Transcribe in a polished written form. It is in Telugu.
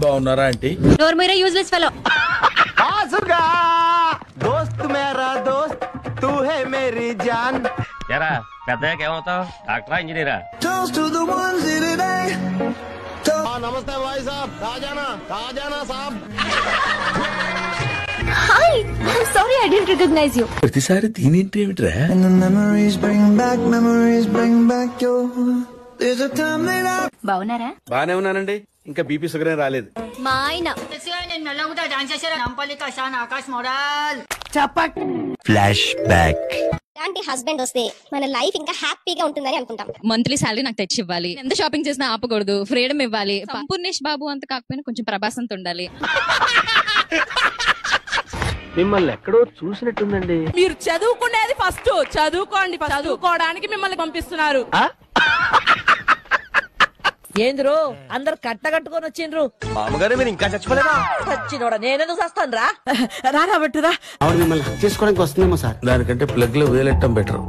బాగున్నారా ఆంటీ? నోరు మీరా యూజ్లెస్ ఫెలో. దోస్త్ మేరా దోస్త్ తూ హై మేరీ జాన్. ఎరా పెద్దయ్యాక ఏమవుతావు? డాక్టరా, ఇంజనీరా? నమస్తే భాయ్ సాబ్. కాజానా సాబ్. Hi, I'm sorry I didn't recognise you. ప్రతిసారి దీనింటి ఏమిట్రా? బాగున్నారా? బానే ఉన్నానండి. ఇంకా బీపీ షుగర్ ఏం రాలేదు. మా ఆయన ఫ్లాష్ బ్యాక్. ఇలాంటి హస్బెండ్ వస్తే మన లైఫ్ ఇంకా హ్యాపీగా ఉంటుందని అనుకుంటాం. మంత్లీ సాలరీ నాకు తెచ్చి ఇవ్వాలి, ఎంత షాపింగ్ చేసినా ఆపకూడదు, ఫ్రీడమ్ ఇవ్వాలి. సంపూర్ణేష్ బాబు అంత కాకపోయినా కొంచెం ప్రభాసంతో ఉండాలి. మిమ్మల్ని ఎక్కడో చూసినట్టుందండి. మీరు చదువుకునేది ఫస్ట్ చదువుకోండి, చదువుకోవడానికి మిమ్మల్ని పంపిస్తున్నారు. ఏంద్రు అందరు కట్టగట్టుకొని వచ్చిండ్రు? మామగారు మీరు ఇంకా చచ్చిపోలేదా? చచ్చినోడా, నేనెందుకు వస్తాను రా. రాబట్టురా. చేసుకోవడానికి వస్తుందేమో సార్. దానికంటే ప్లగ్ లో వేలెట్టం బెటర్.